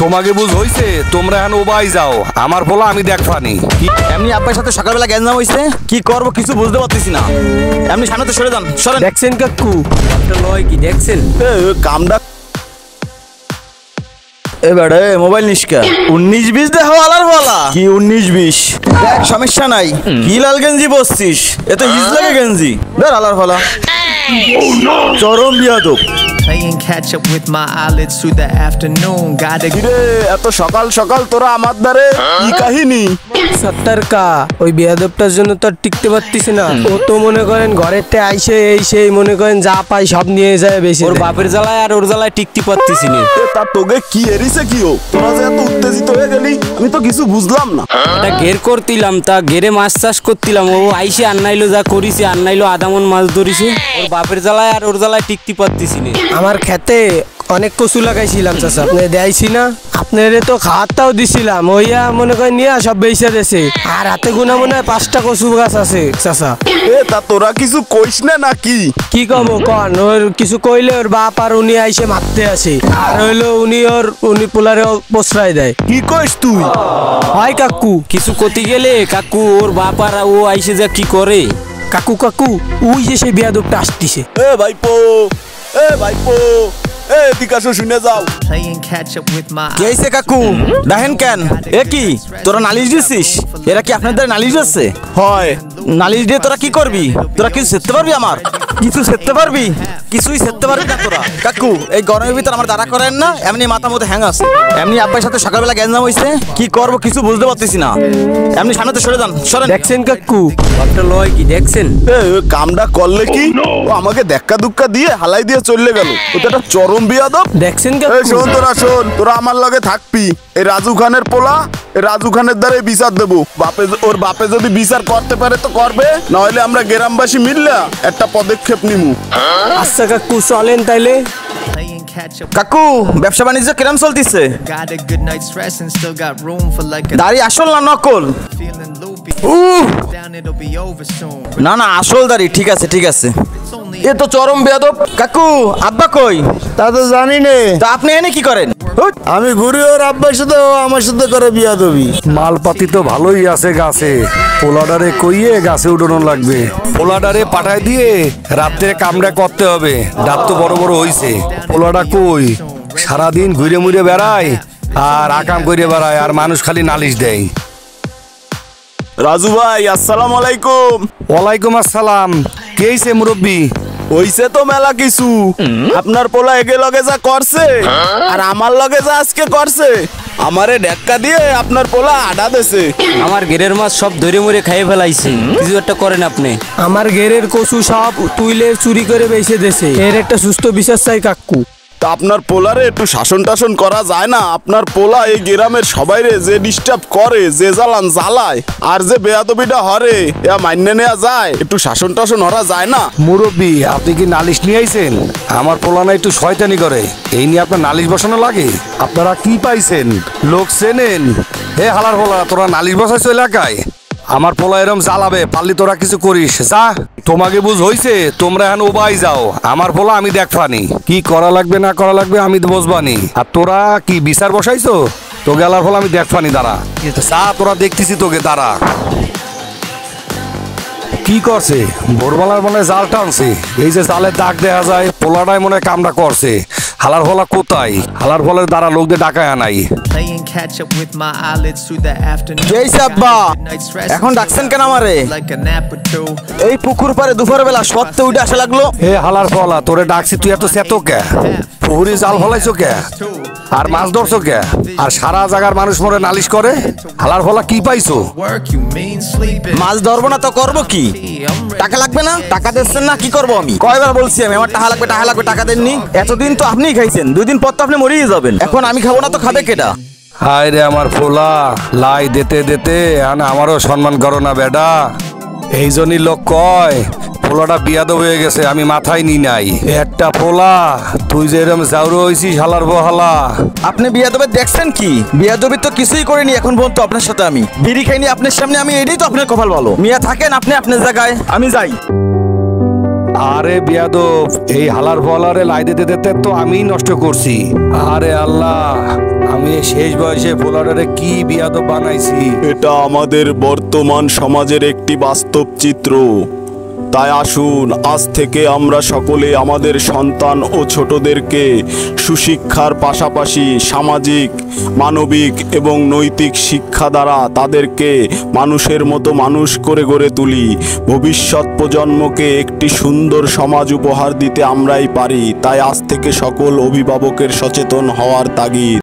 তোমাকে বুঝ হইছে, তোমরা এখন ওবাই যাও, আমার পোলা আমি দেখবানি। এমনি আব্বার সাথে সকালবেলা গ্যাঞ্জাম হইছে, কি করব কিছু বুঝতে পারতেছি না। এমনি সামনে তো সরে যান, সরেন। দেখছেন কাকু লয় কি দেখছেন? কামডা এবারে মোবাইল নিষ্কা 19-20 দেখো আলার বলা কি 19-20 দেখ সমস্যা নাই। কি লাল গেঞ্জি বসছিস, এ তো হিজ লাগে গেঞ্জি ধর আলার বলা চরম বিয়াদব। Playing catch up with my eyelids through the afternoon. Gotta রে এত সকাল সকাল তোরা আমার দ্বারে কি কাহিনী? সত্তর কা ওই বেয়াদবটার জন্য তো আর টিকতে পারতিস না। ও তো মনে করেন ঘরেরতে আইসে এই সেই মনে করেন যা পাই সব নিয়ে যায় বেশি। ওর বাপের জ্বালায় আর ওর জ্বালায় টিকতে পারতিস না। তা তোকে কি এরিছে কি ও? তোরা যে এত উত্তেজিত হয়ে গেলি আমি তো কিছু বুঝলাম না। এটা ঘের করতিলাম, তা ঘেরে মাছ চাষ করতিলাম, ও আইসে আন্নাইলো যা করিছে, আন্নাইলো আদামন মাছ ধরিছে। ওর বাপের জ্বালায় আর ওর জ্বালায় টিকতে পারতিস না। আমার খেতে অনেক কচু লাগাইছিলাম চাচা, আপনি দেয়ছি না, আপনার তো খাওয়ারটাও দিছিলাম, ওইয়া মনে করেন নিয়ে সব বেঁচে দেছে। আর হাতে গুনা মনে হয় 5টা কচু গাছ আছে চাচা। তা তোরা কিছু কইস না নাকি? কি কব কন, ওর কিছু কইলে ওর বাপ আর উনি আইসে মারতে আসে, আর হইলো উনি পোলারে প্রশ্রয় দেয়। কি কইস তুই? হয় কাকু কিছু কতি গেলে কাকু ওর বাপ আর ও আইসে যা কি করে। কাকু ওই যে সেই বেয়াদবটা আসতিছে। ভাইপো ভাইপো দিকাশো শুনে যাও। playing catch up with my কেইছে কাকু দেখেন কেন? এ কি তোরা নালিশ দিছিস? এরা কি আপনাদের নালিশ দিচ্ছে? হয় নালিশ দিয়ে তোরা কি করবি? তোরা কিছু সেরতে পারবি? আমার কিছু সেরতে পারবি? কিছুই সেরতে পারবি না তোরা। কাকু এই গরমের ভিতর আমার দাঁড়া করেন না, এমনি মাথা মধ্যে হ্যাং আছে। এমনি আব্বার সাথে সকালবেলা গ্যাঞ্জাম হইছে, কি করব কিছু বুঝতে পারতেছি না। এমনি সামনে তো সরে যান, সরেন। দেখছেন কাকু লয় কি দেখছেন? কামটা করলে কি ও আমাকে ধাক্কা দুক্কা দিয়ে হালাই দিয়ে চলে গেল। ও তো একটা চরম বিয়াদব। দেখছেন শোন তোরা আমার লগে থাকবি। এই রাজু খানের পোলা, এই রাজু খানের দ্বারা বিচার দেবো। ওর বাপে যদি বিচার করতে পারে তো করবে, নাহলে আমরা গ্রামবাসী মিললে একটা পদক্ষেপ নিমু। আচ্ছা কাকু চলেন তাইলে। playing catch up. কাকু ব্যবসা বাণিজ্য কিরম চলতিছে? Got a good night's rest and still got room for like a দাড়ি আসল না নকল? feeling loopy. Down it'll be over soon. না না আসল দাড়ি। ঠিক আছে ঠিক আছে। It's only এ তো চরম বেয়াদব। কাকু আব্বা কই? তা তো জানি নে। তা আপনি এনে কি করেন? আমি ঘুরি ওর আব্বার সাথে, ও আমার সাথে করে বিয়া দেবি। মালপাতি তো ভালোই আছে গাছে, পোলাডারে কইয়ে গাছে উঠানো লাগবে। পোলাডারে পাঠায় দিয়ে রাত্রে কামড়া করতে হবে। ডাব তো বড় বড় হইছে, পোলাডা কই সারাদিন ঘুরে মুড়ে বেড়ায় আর আকাম করে বেড়ায়, আর মানুষ খালি নালিশ দেয়। রাজু ভাই আসসালামু আলাইকুম। ওয়ালাইকুম আসসালাম। কে হইছে মুরব্বি? হইছে তো মেলা কিছু। আপনার পোলা এগে লগে যা করছে আর আমার লগে যা আজকে করছে, আমারে ধাক্কা দিয়ে আপনার পোলা আডা দেছে। আমার ঘেরের মাছ সব ধরে মরে খাইয়ে ফেলাইছে, কিছু একটা করেন আপনি। আমার ঘেরের কচু সব তুইলে চুরি করে বেঁচে দেছে, এর একটা সুস্থ বিচার চাই কাকু। তা আপনার পোলারে একটু শাসন টাসন করা যায় না? আপনার পোলা এই গ্রামের সবাইরে যে ডিস্টার্ব করে, যে জ্বালান জ্বালায়, আর যে বেয়াদবিটা হরে, এ মাইনে নেওয়া যায়? একটু শাসন টাসন হরা যায় না? মুরব্বি আপনি কি নালিশ নিয়ে আইছেন? আমার পোলা না একটু শয়তানি করে, এই নিয়ে আপনার নালিশ বসানো লাগে? আপনারা কি পাইছেন? লোক চেনেন? হে হালার পোলা, তোরা নালিশ বসাইছো এলাকায়? আমার পোলা এরম জ্বালাবে, পারলি তোরা কিছু করিস যা। তোমাকে বুঝ হইছে, তোমরা এখন ওবাই যাও, আমার পোলা আমি দেখবানি। কি করা লাগবে না করা লাগবে আমি তো বুঝবানি। আর তোরা কি বিচার বসাইছো? তোকে আলার পোলা আমি দেখবানি, দাঁড়া যা, তোরা দেখতেছি তোকে, দাঁড়া। কি করছে? ভোরবেলার মনে জাল টানছে, এই যে জালের দাগ দেখা যায়, পোলাটাই মনে কামটা করছে। হালার ফলা কোথায়? হালার ফলের দ্বারা লোকদের ডাকায় আনাই। playing catch up with my eyelids through the afternoon. কেইছে আব্বা? এখন ডাকছেন কেন আমারে? Like a nap or two. এই পুকুর পারে দুপুর বেলা সত্যি উঠে আসা লাগলো। হে হালার ফলা, তোরে ডাকছি, তুই এত চেতো কে? পুকুরি জাল ফলাইছো কে? আর মাছ ধরছো কে? আর সারা জায়গার মানুষ মরে নালিশ করে। হালার ফলা কি পাইছো? Work you mean sleeping. মাছ ধরবো না তো করবো কি? টাকা লাগবে না? টাকা দিচ্ছেন না, কি করবো আমি? কয়বার বলছি আমি আমার টাকা লাগবে, টাকা লাগবে, টাকা দেননি। এতদিন তো আপনিই খাইছেন, 2 দিন পর তো আপনি মরেই যাবেন। এখন আমি খাবো না তো খাবে কেটা? হায় রে আমার ফোলা, লাই দিতে দিতে আমারও সম্মান করো না বেডা। এই জন্যই লোক কয় পোলাটা বিয়াদব হয়ে গেছে, আমি মাথায় নি নাই। একটা পোলা তুই যে এরম জাউরো হইছিস হালার বহালা। আপনি বিয়াদবে দেখছেন কি? বিয়াদবি তো কিছুই করিনি এখন পর্যন্ত আপনার সাথে। আমি বিড়ি খাইনি আপনার সামনে, আমি এটাই তো আপনার কপাল ভালো। মিয়া থাকেন আপনি আপনার জায়গায়, আমি যাই। আরে বিয়াদব, এই হালার ফলারে লাই দিতে দিতে তো আমিই নষ্ট করছি। আরে আল্লাহ, আমি এই শেষ বয়সে ফোলারে কি বিয়াদব বানাইছি। এটা আমাদের বর্তমান সমাজের একটি বাস্তব চিত্র। তাই আসুন আজ থেকে আমরা সকলে আমাদের সন্তান ও ছোটদেরকে সুশিক্ষার পাশাপাশি সামাজিক, মানবিক এবং নৈতিক শিক্ষা দ্বারা তাদেরকে মানুষের মতো মানুষ করে গড়ে তুলি। ভবিষ্যৎ প্রজন্মকে একটি সুন্দর সমাজ উপহার দিতে আমরাই পারি। তাই আজ থেকে সকল অভিভাবকের সচেতন হওয়ার তাগিদ।